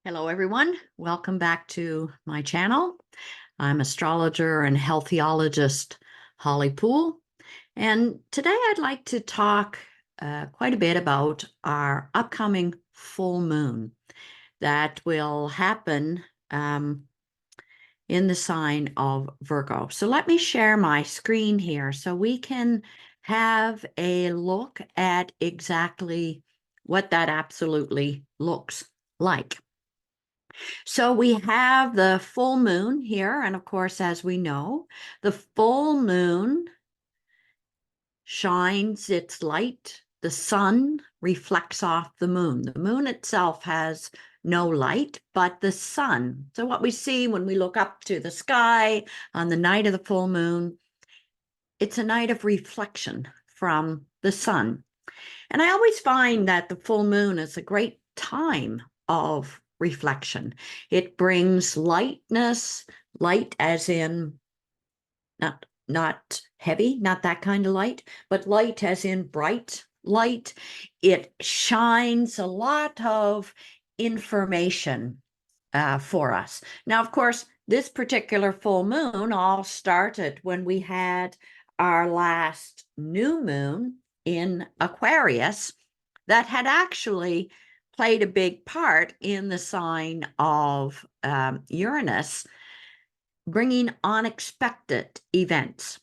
Hello, everyone. Welcome back to my channel. I'm astrologer and healthiologist Holly Poole, and today I'd like to talk quite a bit about our upcoming full moon that will happen in the sign of Virgo. So let me share my screen here so we can have a look at exactly what that absolutely looks like. So we have the full moon here, and of course, as we know, the full moon shines its light. The sun reflects off the moon. The moon itself has no light, but the sun. So what we see when we look up to the sky on the night of the full moon, it's a night of reflection from the sun. And I always find that the full moon is a great time of reflection. It brings lightness, light as in not heavy, not that kind of light, but light as in bright light. It shines a lot of information for us. Now, of course, this particular full moon all started when we had our last new moon in Aquarius that had actually played a big part in the sign of Uranus, bringing unexpected events.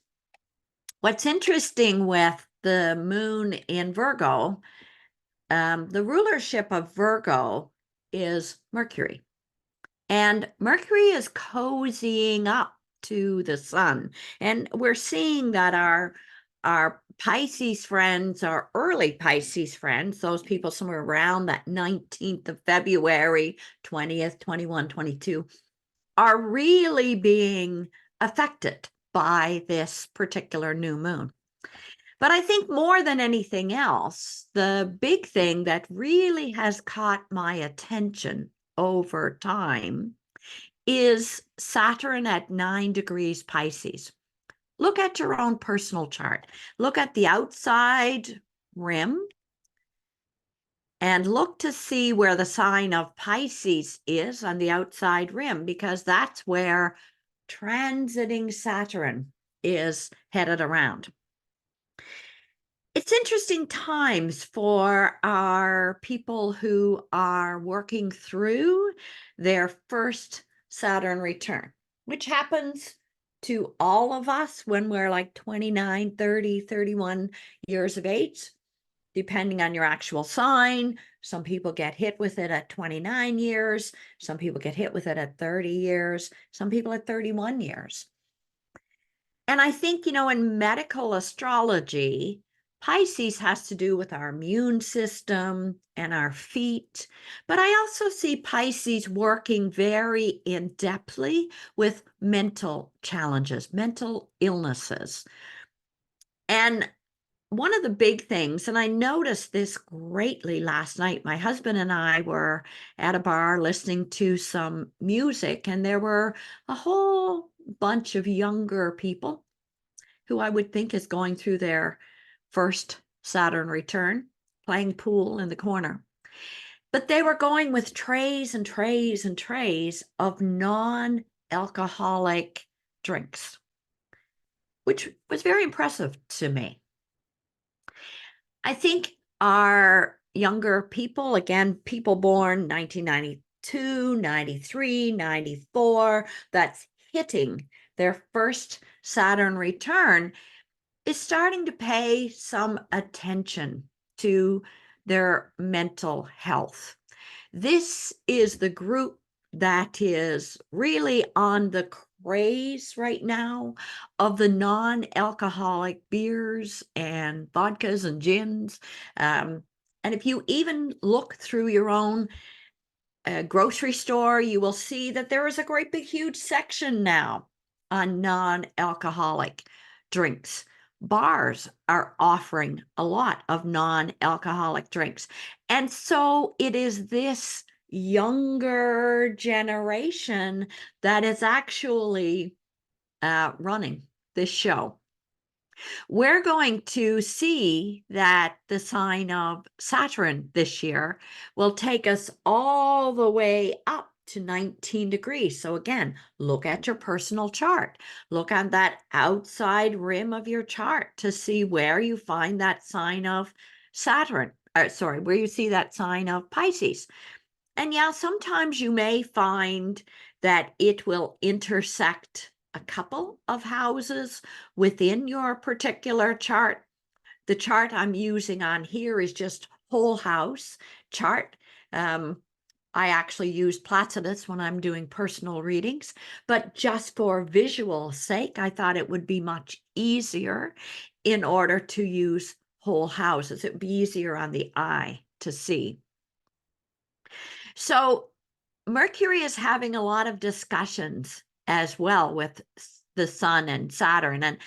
What's interesting with the moon in Virgo, the rulership of Virgo is Mercury. And Mercury is cozying up to the sun. And we're seeing that our Pisces friends, our early Pisces friends, those people somewhere around that 19th of February, 20th, 21, 22, are really being affected by this particular new moon. But I think more than anything else, the big thing that really has caught my attention over time is Saturn at 9 degrees Pisces. Look at your own personal chart. Look at the outside rim and look to see where the sign of Pisces is on the outside rim, because that's where transiting Saturn is headed around. It's interesting times for our people who are working through their first Saturn return, which happens to all of us when we're like 29, 30, 31 years of age, depending on your actual sign. Some people get hit with it at 29 years. Some people get hit with it at 30 years. Some people at 31 years. And I think, in medical astrology, Pisces has to do with our immune system and our feet. But I also see Pisces working very in-depthly with mental challenges, mental illnesses. And one of the big things, and I noticed this greatly last night, my husband and I were at a bar listening to some music, and there were a whole bunch of younger people who I would think is going through their first Saturn return, playing pool in the corner. But they were going with trays and trays and trays of non-alcoholic drinks, which was very impressive to me. I think our younger people, again, people born 1992, 93, 94, that's hitting their first Saturn return, is starting to pay some attention to their mental health. This is the group that is really on the craze right now of the non-alcoholic beers and vodkas and gins. And if you even look through your own grocery store, you will see that there is a great big huge section now on non-alcoholic drinks. Bars are offering a lot of non-alcoholic drinks. And so it is this younger generation that is actually running this show. We're going to see that the sign of Saturn this year will take us all the way up to 19 degrees. So again, look at your personal chart. Look on that outside rim of your chart to see where you find that sign of Saturn. Sorry, where you see that sign of Pisces. And yeah, sometimes you may find that it will intersect a couple of houses within your particular chart. The chart I'm using on here is just whole house chart. I actually use Placidus when I'm doing personal readings, but just for visual sake, I thought it would be much easier in order to use whole houses. It would be easier on the eye to see. So Mercury is having a lot of discussions as well with the sun and Saturn. And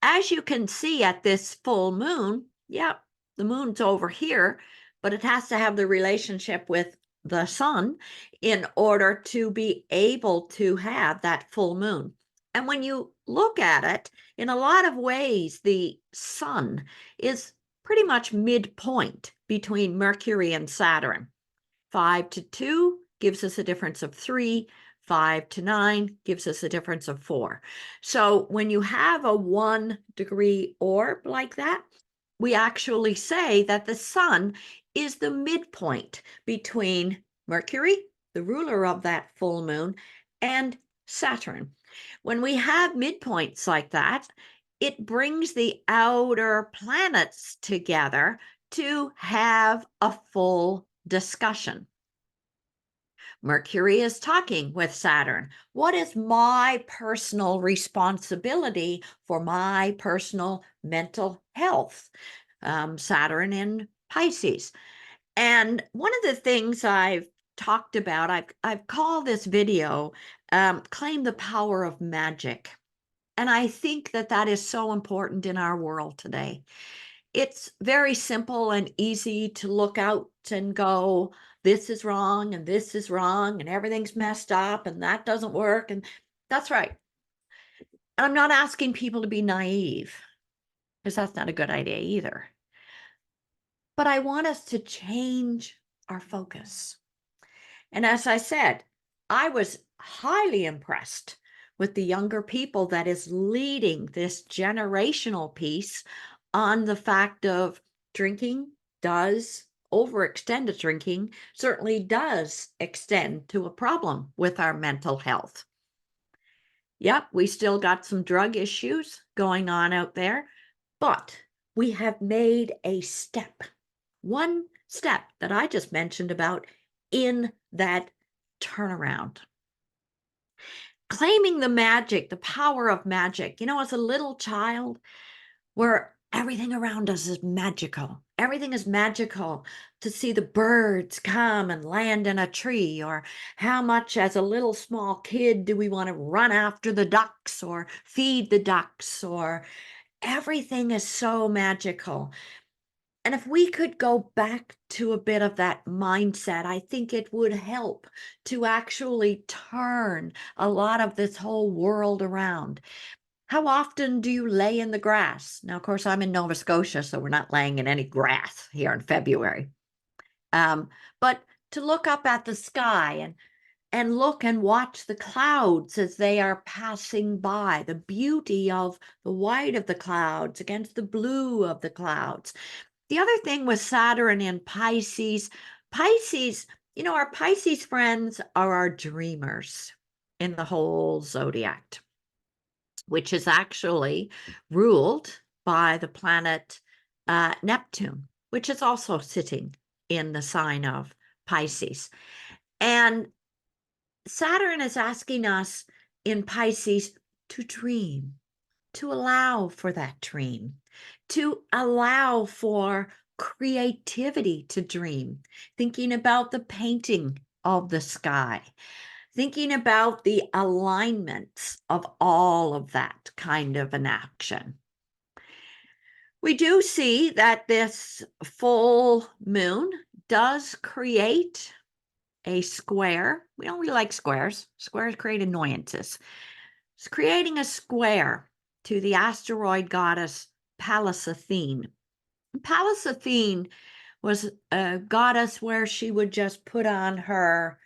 as you can see at this full moon, yeah, the moon's over here, but it has to have the relationship with the sun in order to be able to have that full moon. And when you look at it, in a lot of ways, the sun is pretty much midpoint between Mercury and Saturn. 5 to 2 gives us a difference of 3. 5 to 9 gives us a difference of 4. So when you have a 1-degree orb like that, we actually say that the sun is the midpoint between Mercury, the ruler of that full moon, and Saturn. When we have midpoints like that, it brings the outer planets together to have a full discussion. Mercury is talking with Saturn. What is my personal responsibility for my personal mental health? Saturn in Pisces. And one of the things I've talked about, I've called this video, Claim the Power of Magic. And I think that that is so important in our world today. It's very simple and easy to look out and go, this is wrong and this is wrong and everything's messed up and that doesn't work. And that's right. I'm not asking people to be naive because that's not a good idea either. But I want us to change our focus. And as I said, I was highly impressed with the younger people that is leading this generational piece on the fact of drinking does overextended drinking certainly does extend to a problem with our mental health. Yep, we still got some drug issues going on out there, but we have made a step, one step that I just mentioned about in that turnaround. Claiming the magic, the power of magic. As a little child, where everything around us is magical. Everything is magical to see the birds come and land in a tree, or how much as a little small kid do we want to run after the ducks or feed the ducks, or everything is so magical. And if we could go back to a bit of that mindset, I think it would help to actually turn a lot of this whole world around. How often do you lay in the grass? Now, of course, I'm in Nova Scotia, so we're not laying in any grass here in February. But to look up at the sky and look and watch the clouds as they are passing by, the beauty of the white of the clouds against the blue of the clouds. The other thing with Saturn in Pisces, our Pisces friends are our dreamers in the whole zodiac, which is actually ruled by the planet Neptune, which is also sitting in the sign of Pisces. And Saturn is asking us in Pisces to dream, to allow for that dream, to allow for creativity to dream, thinking about the painting of the sky, thinking about the alignments of all of that kind of an action. We do see that this full moon does create a square. We don't really like squares. Squares create annoyances. It's creating a square to the asteroid goddess Pallas Athene. Pallas Athene was a goddess where she would just put on her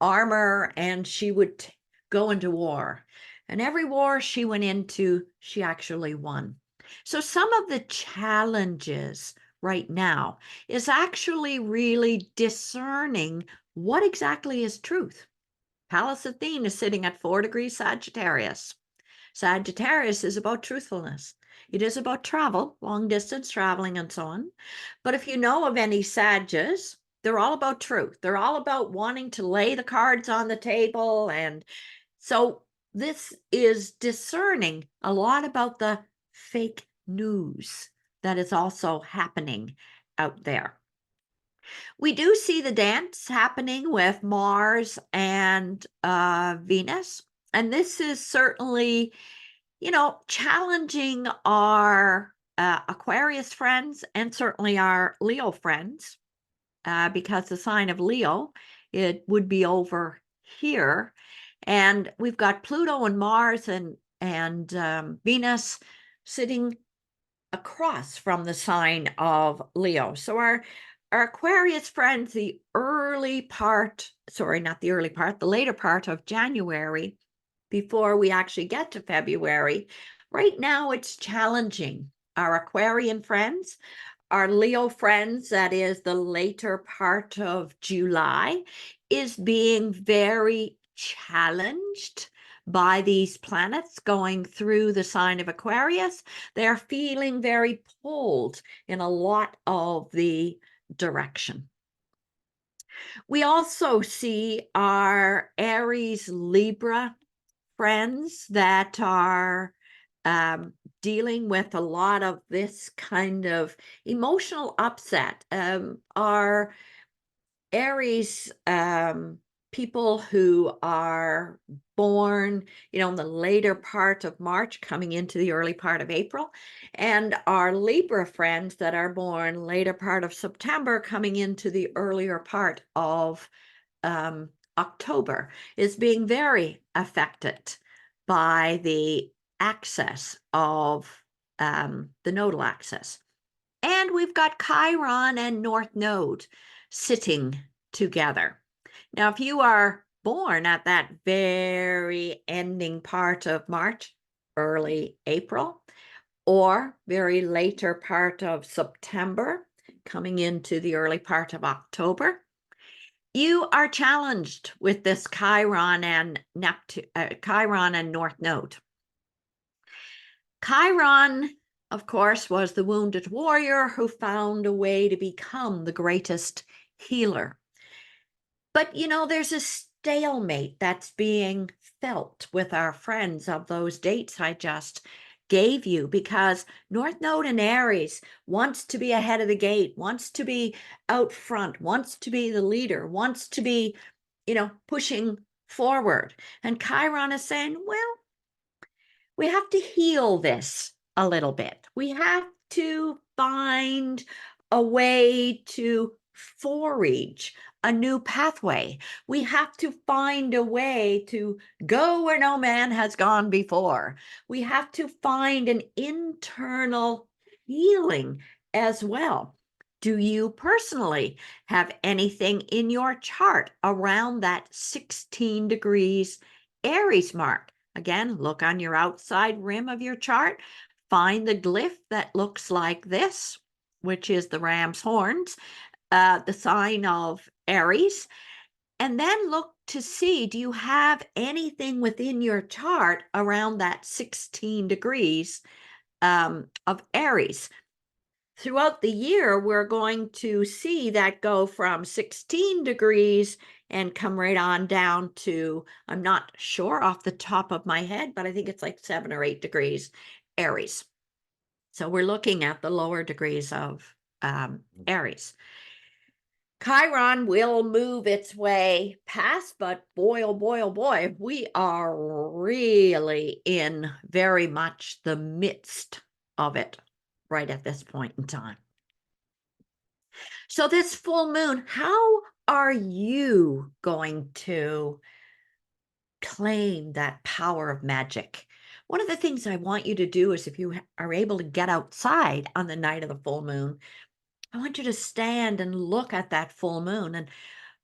armor and she would go into war. And every war she went into, she actually won. So some of the challenges right now is actually really discerning what exactly is truth. Pallas Athene is sitting at 4 degrees Sagittarius. Sagittarius is about truthfulness. It is about travel, long distance traveling, and so on. But if you know of any Sages, they're all about truth. They're all about wanting to lay the cards on the table. And so this is discerning a lot about the fake news that is also happening out there. We do see the dance happening with Mars and Venus. And this is certainly, challenging our Aquarius friends and certainly our Leo friends, because the sign of Leo, it would be over here. And we've got Pluto and Mars and Venus sitting across from the sign of Leo. So our Aquarius friends, the later part of January, before we actually get to February, right now it's challenging. Our Aquarian friends, our Leo friends, that is the later part of July, is being very challenged by these planets going through the sign of Aquarius. They're feeling very pulled in a lot of the direction. We also see our Aries Libra friends that are dealing with a lot of this kind of emotional upset. Our Aries people who are born, in the later part of March, coming into the early part of April, and our Libra friends that are born later part of September, coming into the earlier part of October, is being very affected by the axis of the nodal axis. And we've got Chiron and North Node sitting together. Now, if you are born at that very ending part of March, early April, or very later part of September, coming into the early part of October, you are challenged with this Chiron and Chiron and North Node. Chiron, of course, was the wounded warrior who found a way to become the greatest healer. But, there's a stalemate that's being felt with our friends of those dates I just gave you, because North Node in Aries wants to be ahead of the gate, wants to be out front, wants to be the leader, wants to be, pushing forward. And Chiron is saying, well, we have to heal this a little bit. We have to find a way to forage a new pathway. We have to find a way to go where no man has gone before. We have to find an internal healing as well. Do you personally have anything in your chart around that 16 degrees Aries mark? Again, look on your outside rim of your chart, find the glyph that looks like this, which is the ram's horns, the sign of Aries, and then look to see, do you have anything within your chart around that 16 degrees of Aries? Throughout the year, we're going to see that go from 16 degrees and come right on down to, I'm not sure off the top of my head, but I think it's like 7 or 8 degrees Aries. So we're looking at the lower degrees of Aries. Chiron will move its way past, but boy, oh boy, oh boy, we are really in very much the midst of it right at this point in time. So this full moon, how are you going to claim that power of magic One of the things I want you to do is if you are able to get outside on the night of the full moon, I want you to stand and look at that full moon and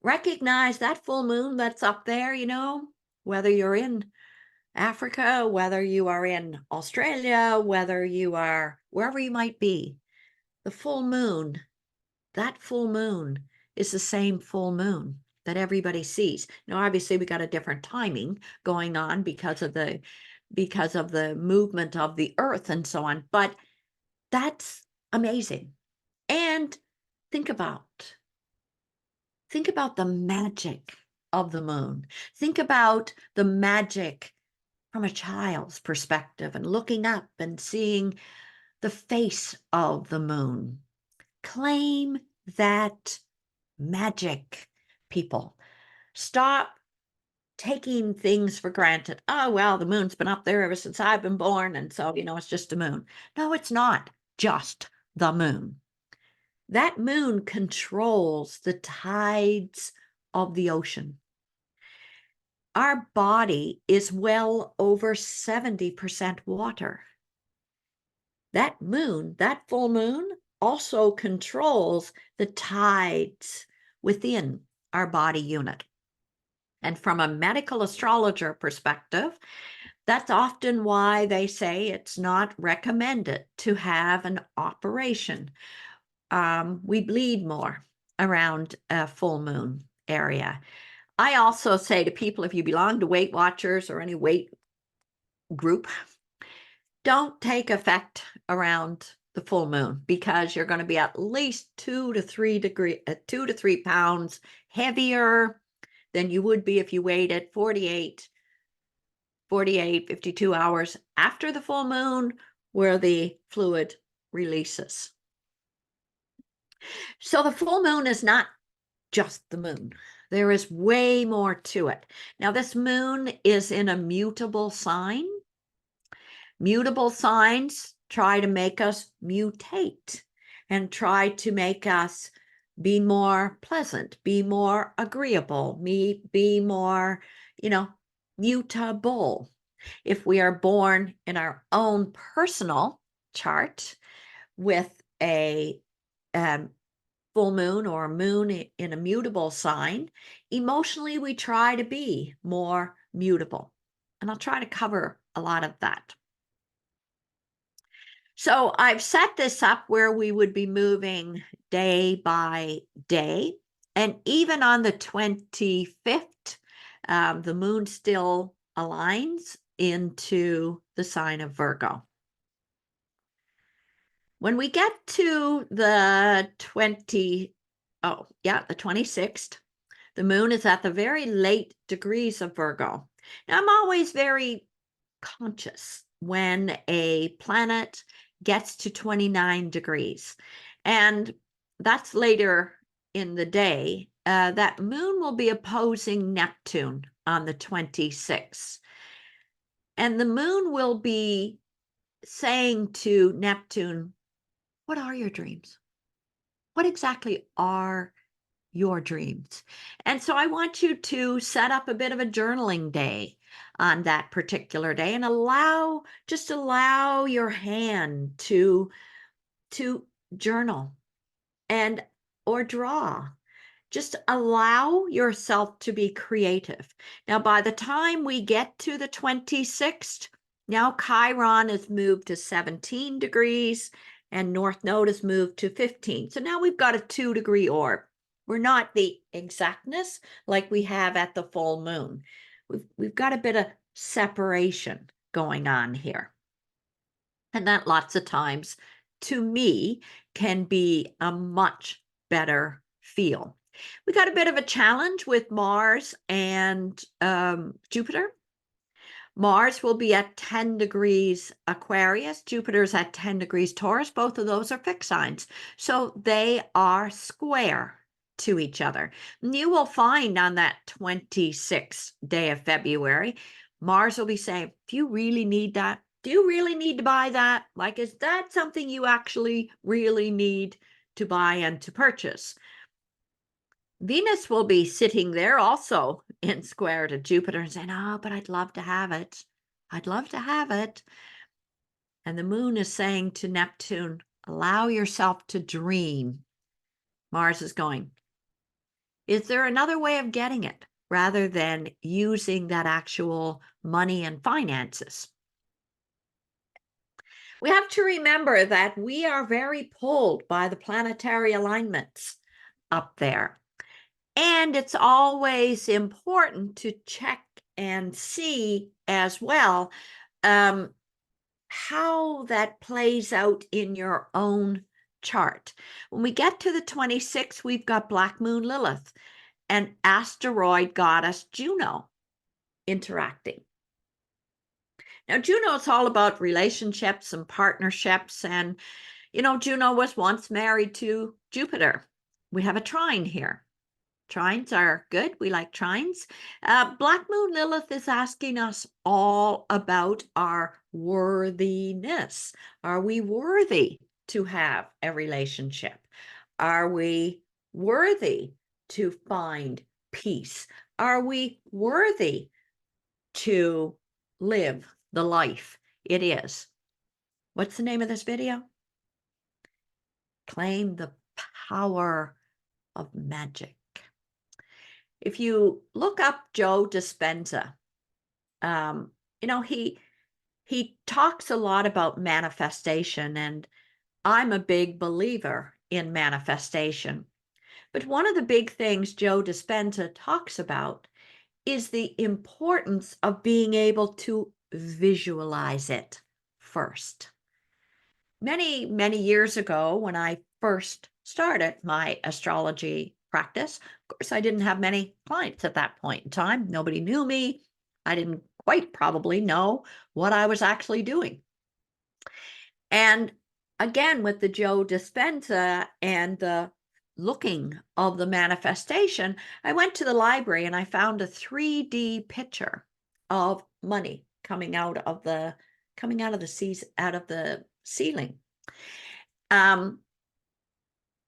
recognize that full moon that's up there, whether you're in Africa, whether you are in Australia, whether you are wherever you might be. The full moon, that full moon is the same full moon that everybody sees. Now, obviously, we got a different timing going on because of the movement of the earth and so on, but that's amazing. And think about the magic of the moon. Think about the magic from a child's perspective and looking up and seeing the face of the moon. Claim that magic, people. Stop taking things for granted. Oh, well, the moon's been up there ever since I've been born, and so, it's just a moon. No, it's not just the moon. That moon controls the tides of the ocean. Our body is well over 70% water. That moon, that full moon, also controls the tides within our body unit. And from a medical astrologer perspective, that's often why they say it's not recommended to have an operation. We bleed more around a full moon area. I also say to people, if you belong to Weight Watchers or any weight group, don't take effect around the full moon because you're going to be at least 2 to 3 pounds heavier than you would be if you weighed at 48, 52 hours after the full moon where the fluid releases. So the full moon is not just the moon. There is way more to it. Now, this moon is in a mutable sign. Mutable signs try to make us mutate and try to make us be more pleasant, be more agreeable, be more, mutable. If we are born in our own personal chart with a full moon or a moon in a mutable sign, emotionally we try to be more mutable. And I'll try to cover a lot of that. So I've set this up where we would be moving day by day. And even on the 25th, the moon still aligns into the sign of Virgo. When we get to the 26th, the moon is at the very late degrees of Virgo. Now, I'm always very conscious when a planet gets to 29 degrees. And that's later in the day. That moon will be opposing Neptune on the 26th. And the moon will be saying to Neptune, what are your dreams? What exactly are your dreams? And so I want you to set up a bit of a journaling day on that particular day and allow your hand to journal and or draw. Just allow yourself to be creative. Now, by the time we get to the 26th, now Chiron has moved to 17 degrees and North Node has moved to 15. So now we've got a 2-degree orb. We're not the exactness like we have at the full moon. We've got a bit of separation going on here. And that lots of times, to me, can be a much better feel. We got a bit of a challenge with Mars and Jupiter. Mars will be at 10 degrees Aquarius. Jupiter's at 10 degrees Taurus. Both of those are fixed signs. So they are square to each other. And you will find on that 26th day of February, Mars will be saying, do you really need that? Do you really need to buy that? Like, is that something you actually really need to buy and to purchase? Venus will be sitting there also in square to Jupiter and saying, oh, but I'd love to have it. I'd love to have it. And the moon is saying to Neptune, allow yourself to dream. Mars is going, is there another way of getting it rather than using that actual money and finances? We have to remember that we are very pulled by the planetary alignments up there. And it's always important to check and see as well how that plays out in your own chart. When we get to the 26th, we've got Black Moon Lilith and asteroid goddess Juno interacting. Now, Juno is all about relationships and partnerships. And, Juno was once married to Jupiter. We have a trine here. Trines are good. We like trines. Black Moon Lilith is asking us all about our worthiness. Are we worthy to have a relationship? Are we worthy to find peace? Are we worthy to live the life it is? What's the name of this video? Claim the power of magic. If you look up Joe Dispenza, he talks a lot about manifestation, and I'm a big believer in manifestation. But one of the big things Joe Dispenza talks about is the importance of being able to visualize it first. Many, many years ago, when I first started my astrology practice, of course, I didn't have many clients at that point in time. Nobody knew me. I didn't quite probably know what I was actually doing. And again, with the Joe Dispenza and the looking of the manifestation, I went to the library and I found a 3D picture of money coming out of the ceiling.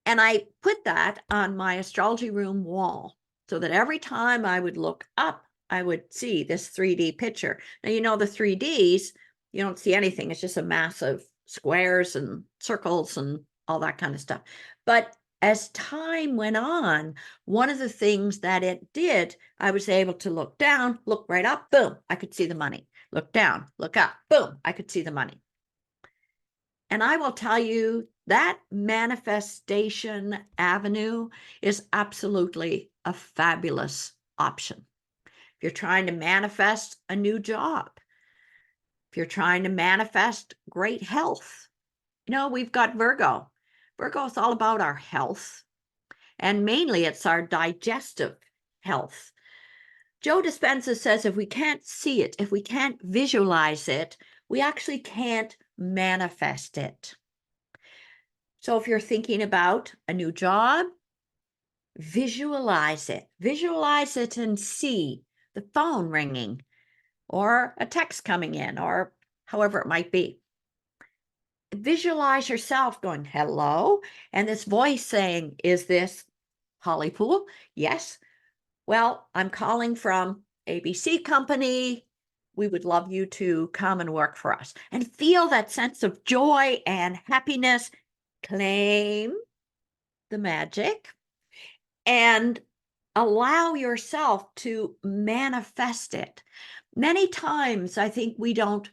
And I put that on my astrology room wall so that every time I would look up, I would see this 3D picture. Now, the 3Ds, you don't see anything. It's just a mass of squares and circles and all that kind of stuff. But as time went on, one of the things that it did, I was able to look down, look right up, boom, I could see the money. Look down, look up, boom, I could see the money. And I will tell you that manifestation avenue is absolutely a fabulous option. If you're trying to manifest a new job, if you're trying to manifest great health, we've got Virgo. Virgo is all about our health, and mainly it's our digestive health. Joe Dispenza says if we can't see it, if we can't visualize it, we actually can't manifest it. So if you're thinking about a new job, visualize it. Visualize it and see the phone ringing or a text coming in or however it might be. Visualize yourself going, hello, and this voice saying, is this Holly Poole? Yes. Well, I'm calling from ABC company. We would love you to come and work for us. And feel that sense of joy and happiness. Claim the magic and allow yourself to manifest it. Many times, I think we don't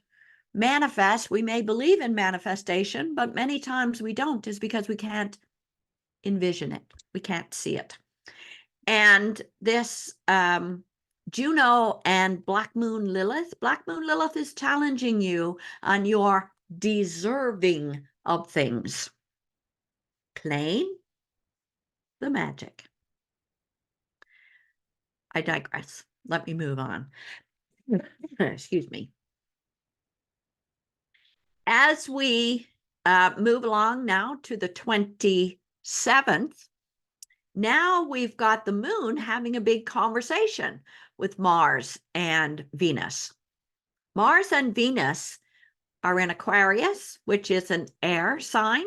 manifest. We may believe in manifestation, but many times we don't, is because we can't envision it. We can't see it. And this Juno and Black Moon Lilith is challenging you on your deserving of things. Claim the magic. I digress. Let me move on. Excuse me. As we move along now to the 27th, now we've got the moon having a big conversation with Mars and Venus. Mars and Venus are in Aquarius, which is an air sign.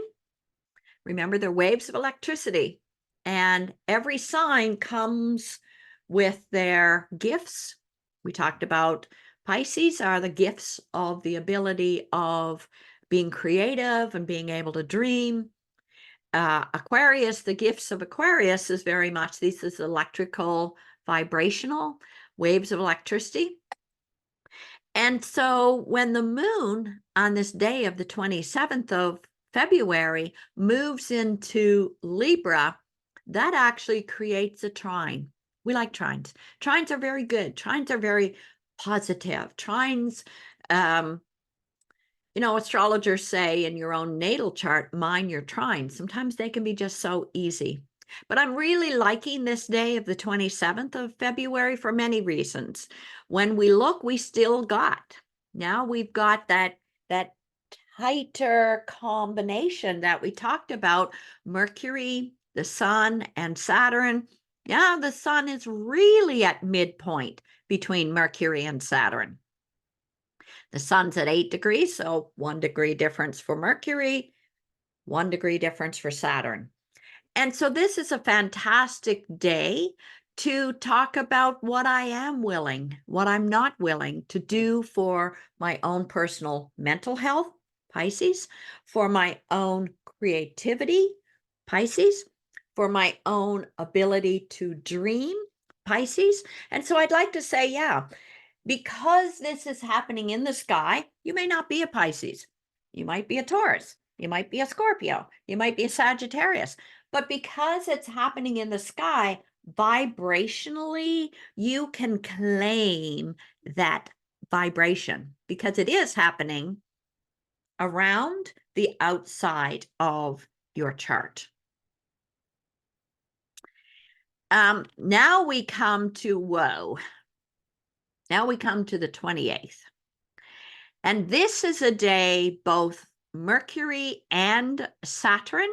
Remember, they're waves of electricity, and every sign comes with their gifts. We talked about Pisces are the gifts of the ability of being creative and being able to dream. Aquarius, the gifts of Aquarius is very much, this is electrical, vibrational, waves of electricity. And so when the moon on this day of the 27th of February moves into Libra, that actually creates a trine. We like trines. Trines are very good. Trines are very positive. Trines, astrologers say in your own natal chart, mind your trines. Sometimes they can be just so easy. But I'm really liking this day of the 27th of February for many reasons. When we look, we've got that tighter combination that we talked about, Mercury, the Sun, and Saturn. Yeah, the Sun is really at midpoint between Mercury and Saturn. The Sun's at 8 degrees, so 1 degree difference for Mercury, 1 degree difference for Saturn. And so this is a fantastic day to talk about what I am willing, what I'm not willing to do for my own personal mental health, Pisces, for my own creativity, Pisces, for my own ability to dream, Pisces. And so I'd like to say, yeah, because this is happening in the sky, you may not be a Pisces. You might be a Taurus. You might be a Scorpio. You might be a Sagittarius. But because it's happening in the sky, vibrationally, you can claim that vibration because it is happening around the outside of your chart. Now we come to Now we come to the 28th. And this is a day both Mercury and Saturn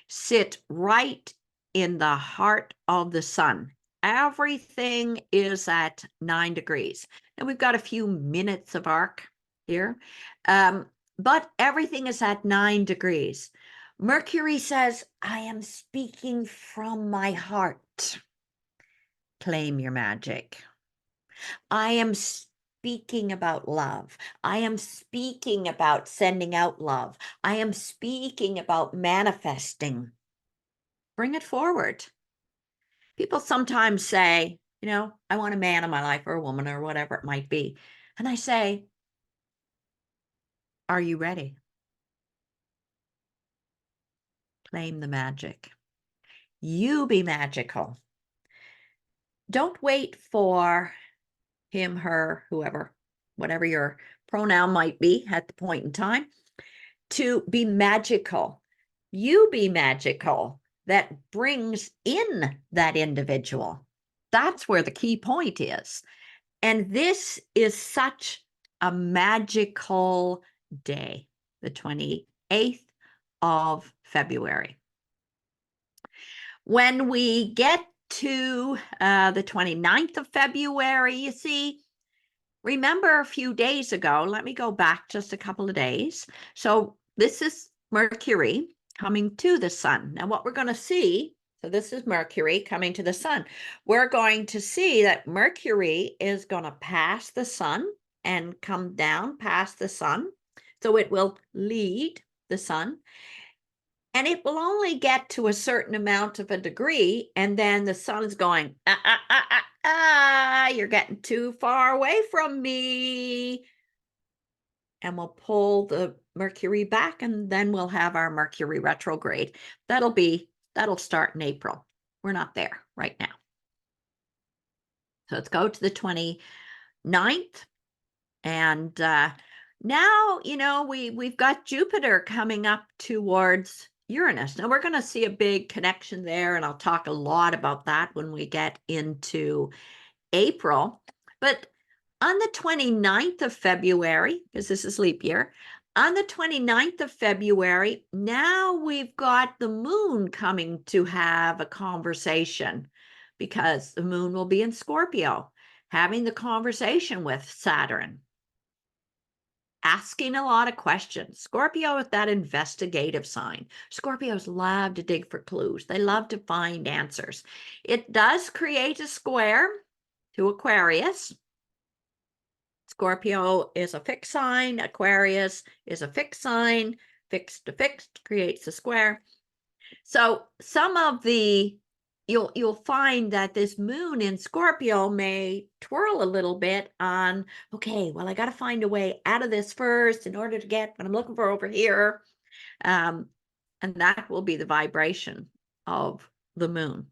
sit right in the heart of the sun. Everything is at 9 degrees. And we've got a few minutes of arc here, but everything is at 9 degrees. Mercury says, I am speaking from my heart. Claim your magic. I am speaking about love. I am speaking about sending out love. I am speaking about manifesting. Bring it forward. People sometimes say, I want a man in my life or a woman or whatever it might be. And I say, are you ready? Claim the magic. You be magical. Don't wait for him, her, whoever, whatever your pronoun might be at the point in time, to be magical. You be magical. That brings in that individual. That's where the key point is. And this is such a magical day, the 28th of February. When we get to the 29th of February, you see, remember a few days ago, let me go back just a couple of days. So this is Mercury coming to the sun. Now what we're going to see, so this is Mercury coming to the sun. We're going to see that Mercury is going to pass the sun and come down past the sun. So it will lead the sun. And it will only get to a certain amount of a degree, and then the sun is going, you're getting too far away from me. And we'll pull the Mercury back, and then we'll have our Mercury retrograde. That'll start in April. We're not there right now. So let's go to the 29th. And now, we've got Jupiter coming up towards Uranus. Now we're going to see a big connection there, and I'll talk a lot about that when we get into April. But on the 29th of February, because this is leap year, on the 29th of February, now we've got the moon coming to have a conversation because the moon will be in Scorpio, having the conversation with Saturn. Asking a lot of questions. Scorpio is that investigative sign. Scorpios love to dig for clues. They love to find answers. It does create a square to Aquarius. Scorpio is a fixed sign. Aquarius is a fixed sign. Fixed to fixed creates a square. So some of the, you'll find that this moon in Scorpio may twirl a little bit on, okay, well, I got to find a way out of this first in order to get what I'm looking for over here. And that will be the vibration of the moon.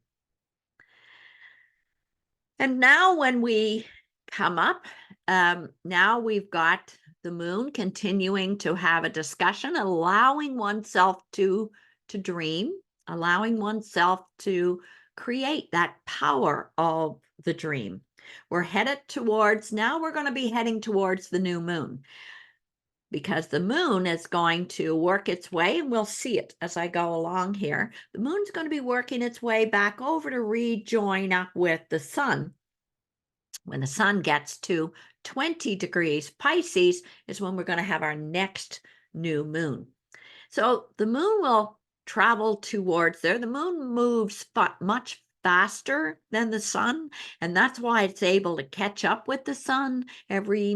And now when we come up, now we've got the moon continuing to have a discussion, allowing oneself to dream, allowing oneself to create that power of the dream. We're headed towards, now we're going to be heading towards the new moon, because the moon is going to work its way, and we'll see it as I go along here. The moon's going to be working its way back over to rejoin up with the sun. When the sun gets to 20 degrees Pisces is when we're going to have our next new moon. So the moon will travel towards there. The moon moves much faster than the sun, and that's why it's able to catch up with the sun every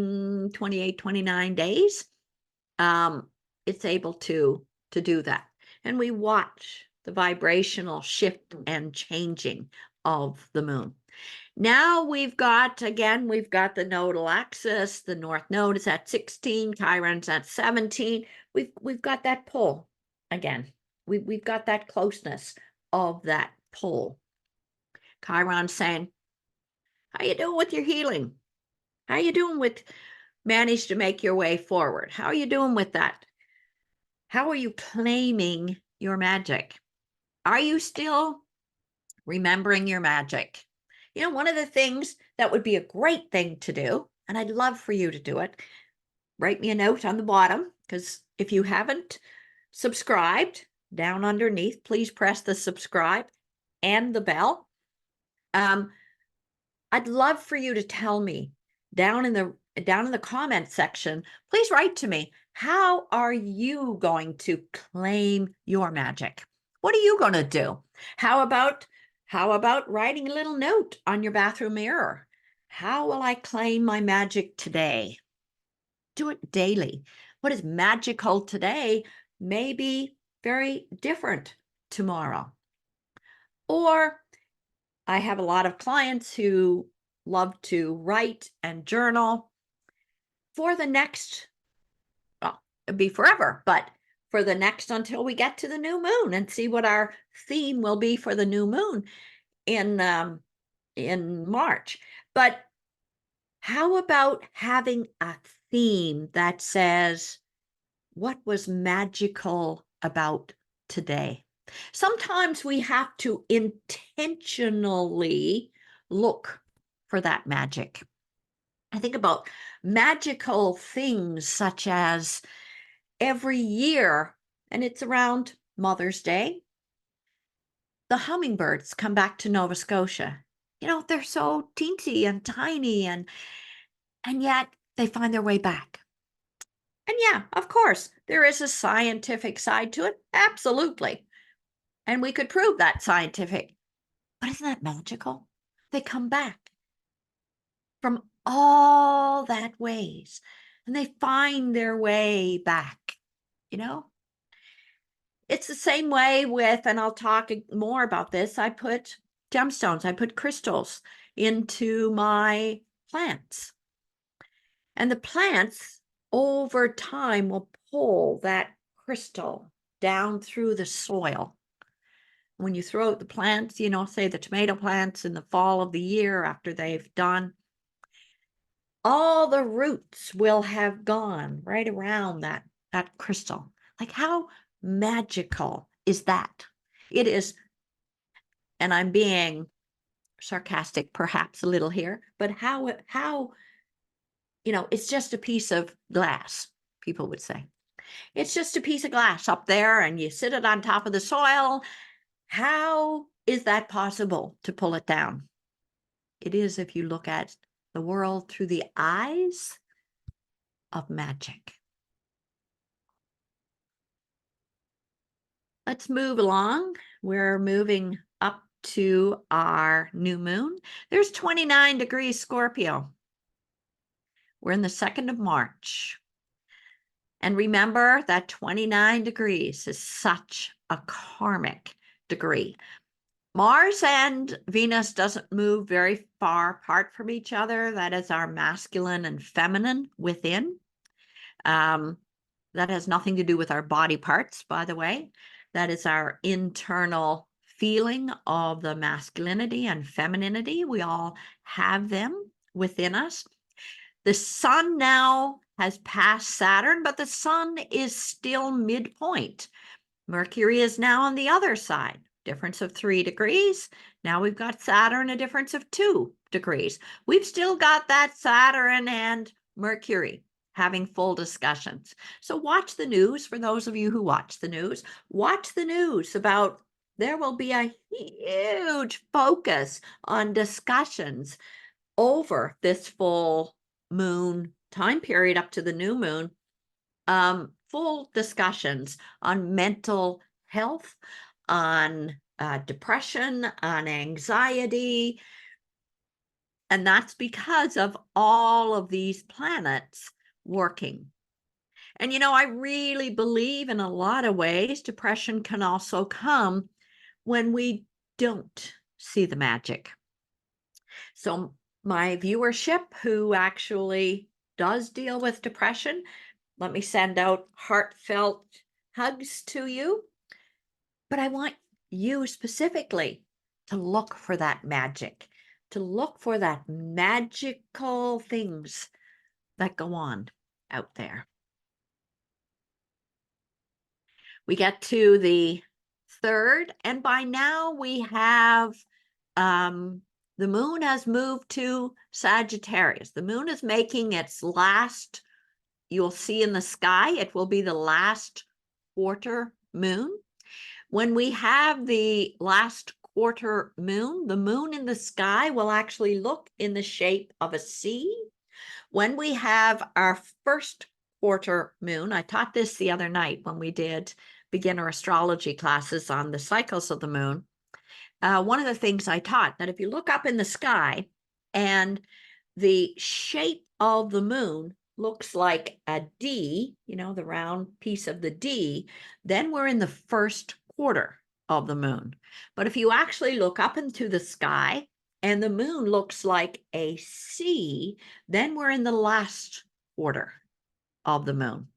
28, 29 days. It's able to do that. And we watch the vibrational shift and changing of the moon. Now we've got, again, we've got the nodal axis. The north node is at 16, Chiron's at 17. We've got that pull again. We've got that closeness of that pull. Chiron's saying, how you doing with your healing? How you doing with manage to make your way forward? How are you doing with that? How are you claiming your magic? Are you still remembering your magic? You know, one of the things that would be a great thing to do, and I'd love for you to do it, write me a note on the bottom, because if you haven't subscribed, down underneath, please press the subscribe and the bell. I'd love for you to tell me down in the comment section, please write to me, how are you going to claim your magic? What are you going to do? How about writing a little note on your bathroom mirror? How will I claim my magic today? Do it daily. What is magical today may be very different tomorrow. Or I have a lot of clients who love to write and journal for the next, well, it'll be forever, but for the next until we get to the new moon and see what our theme will be for the new moon in March. But how about having a theme that says, what was magical about today? Sometimes we have to intentionally look for that magic. I think about magical things such as every year, and it's around Mother's Day, the hummingbirds come back to Nova Scotia. You know, they're so teensy and tiny, and yet they find their way back. And yeah, of course, there is a scientific side to it. Absolutely. And we could prove that scientific. But isn't that magical? They come back from all that ways, and they find their way back, you know? It's the same way with, and I'll talk more about this, I put gemstones, I put crystals into my plants. And the plants over time will pull that crystal down through the soil. When you throw out the plants, you know, say the tomato plants in the fall of the year after they've done, all the roots will have gone right around that crystal. Like, how magical is that? It is, and I'm being sarcastic perhaps a little here, but how, you know, it's just a piece of glass, people would say. It's just a piece of glass up there, and you sit it on top of the soil. How is that possible to pull it down? It is if you look at the world through the eyes of magic. Let's move along. We're moving up to our new moon. There's 29 degrees Scorpio. We're in the 2nd of March. And remember that 29 degrees is such a karmic degree. Mars and Venus doesn't move very far apart from each other. That is our masculine and feminine within. That has nothing to do with our body parts, by the way. That is our internal feeling of the masculinity and femininity. We all have them within us. The sun now has passed Saturn, but the sun is still midpoint. Mercury is now on the other side, difference of 3 degrees. Now we've got Saturn, a difference of 2 degrees. We've still got that Saturn and Mercury having full discussions. So watch the news. For those of you who watch the news about there will be a huge focus on discussions over this full moon time period up to the new moon, full discussions on mental health, on depression, on anxiety. And that's because of all of these planets working. And, I really believe in a lot of ways, depression can also come when we don't see the magic. So my viewership who actually does deal with depression, let me send out heartfelt hugs to you. But I want you specifically to look for that magic, to look for that magical things that go on out there. We get to the 3rd, and by now we have the moon has moved to Sagittarius. The moon is making its last, you'll see in the sky, it will be the last quarter moon. When we have the last quarter moon, the moon in the sky will actually look in the shape of a C. When we have our first quarter moon, I taught this the other night when we did beginner astrology classes on the cycles of the moon. One of the things I taught, that if you look up in the sky and the shape of the moon looks like a D, the round piece of the D, then we're in the first quarter of the moon. But if you actually look up into the sky and the moon looks like a C, then we're in the last quarter of the moon.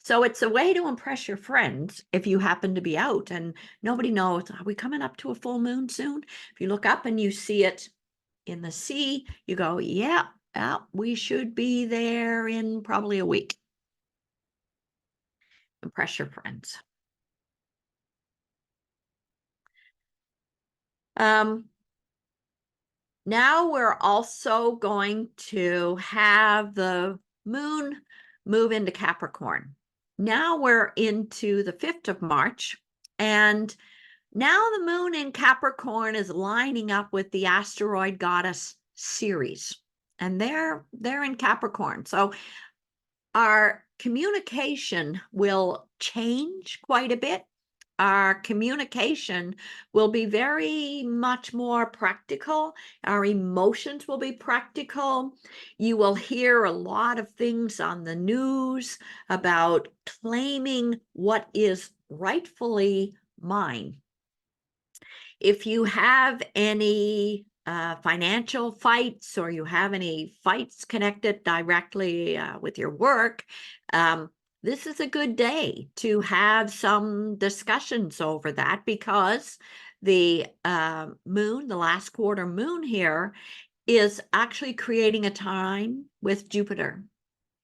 So it's a way to impress your friends if you happen to be out and nobody knows, are we coming up to a full moon soon? If you look up and you see it in the sea, you go, yeah, we should be there in probably a week. Impress your friends. Now we're also going to have the moon move into Capricorn. Now we're into the 5th of March, and now the moon in Capricorn is lining up with the asteroid goddess Ceres, and they're in Capricorn. So our communication will change quite a bit. Our communication will be very much more practical. Our emotions will be practical. You will hear a lot of things on the news about claiming what is rightfully mine. If you have any financial fights, or you have any fights connected directly with your work, this is a good day to have some discussions over that, because the moon, the last quarter moon here, is actually creating a trine with Jupiter.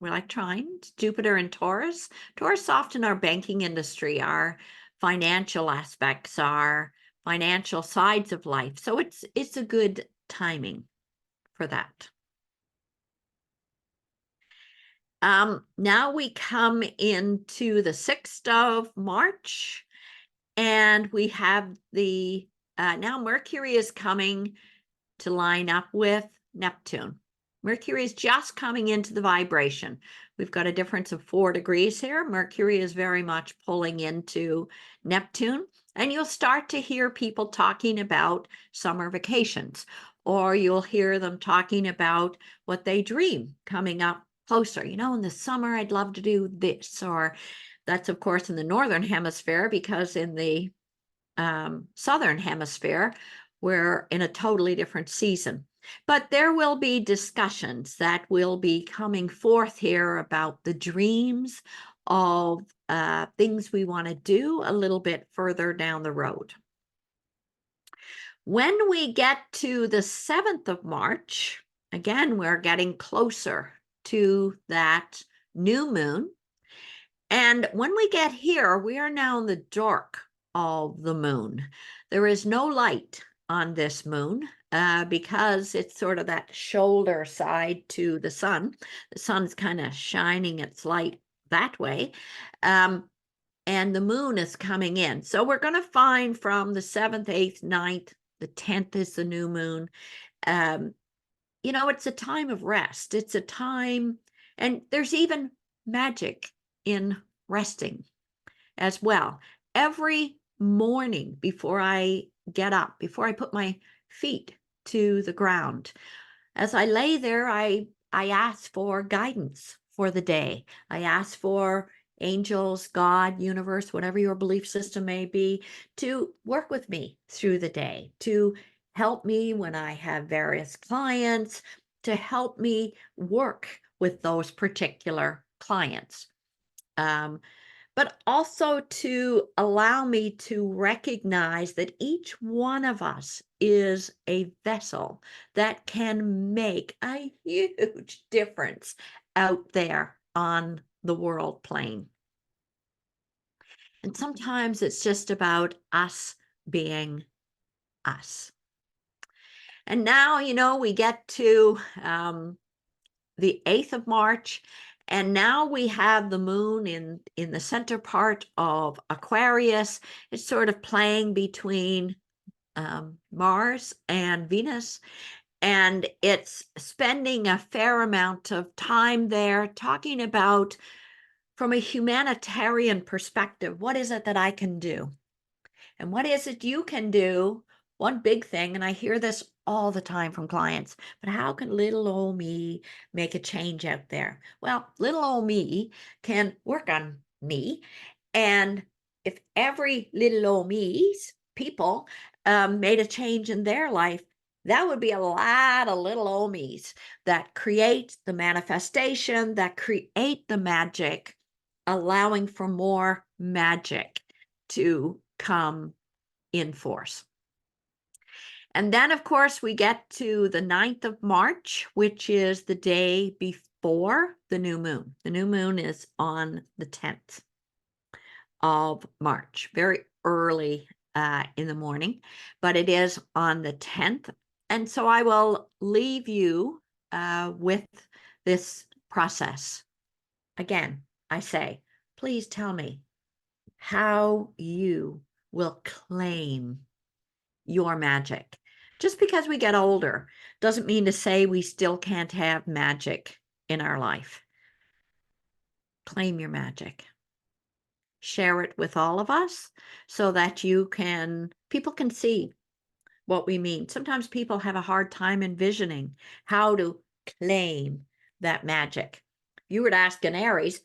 We like trines, Jupiter and Taurus. Taurus often our banking industry, our financial aspects, our financial sides of life. So it's a good timing for that. Now we come into the 6th of March, and we have the, now Mercury is coming to line up with Neptune. Mercury is just coming into the vibration. We've got a difference of 4 degrees here. Mercury is very much pulling into Neptune, and you'll start to hear people talking about summer vacations, or you'll hear them talking about what they dream coming up closer. You know, in the summer, I'd love to do this. Or that's, of course, in the Northern Hemisphere, because in the Southern Hemisphere, we're in a totally different season. But there will be discussions that will be coming forth here about the dreams of things we want to do a little bit further down the road. When we get to the 7th of March, again, we're getting closer to that new moon. And when we get here, we are now in the dark of the moon. There is no light on this moon because it's sort of that shoulder side to the sun. The sun's kind of shining its light that way. And the moon is coming in. So we're going to find from the 7th, 8th, 9th, the 10th is the new moon. You know, it's a time of rest. It's a time, and there's even magic in resting as well. Every morning before I get up, before I put my feet to the ground, as I lay there, I ask for guidance for the day. I ask for angels, God, universe, whatever your belief system may be, to work with me through the day, to help me when I have various clients, to help me work with those particular clients. But also to allow me to recognize that each one of us is a vessel that can make a huge difference out there on the world plane. And sometimes it's just about us being us. And now, you know, we get to the 8th of March, and now we have the moon in the center part of Aquarius. It's sort of playing between Mars and Venus, and it's spending a fair amount of time there talking about, from a humanitarian perspective, what is it that I can do? And what is it you can do? One big thing, and I hear this all the time from clients, but how can little old me make a change out there? Well, little old me can work on me. And if every little old me's people made a change in their life, that would be a lot of little old me's that create the manifestation, that create the magic, allowing for more magic to come in force. And then, of course, we get to the 9th of March, which is the day before the new moon. The new moon is on the 10th of March, very early in the morning, but it is on the 10th. And so I will leave you with this process. Again, I say, please tell me how you will claim your magic. Just because we get older doesn't mean to say we still can't have magic in our life. Claim your magic. Share it with all of us so that people can see what we mean. Sometimes people have a hard time envisioning how to claim that magic. If you were to ask an Aries,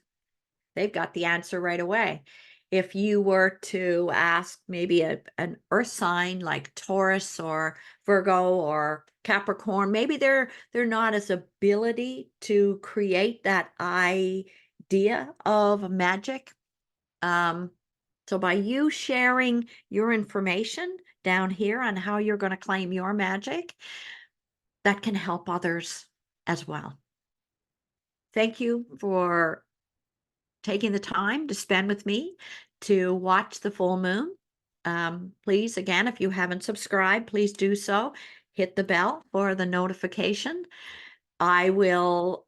they've got the answer right away. If you were to ask maybe an earth sign like Taurus or Virgo or Capricorn, maybe they're not as ability to create that idea of magic. So by you sharing your information down here on how you're going to claim your magic, that can help others as well. Thank you for taking the time to spend with me to watch the full moon. Please, again, if you haven't subscribed, please do so. Hit the bell for the notification. I will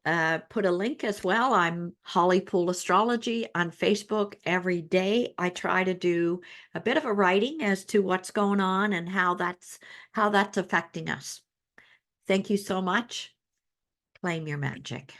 put a link as well. I'm Holly Poole Astrology on Facebook every day. I try to do a bit of a writing as to what's going on and how that's affecting us. Thank you so much. Claim your magic.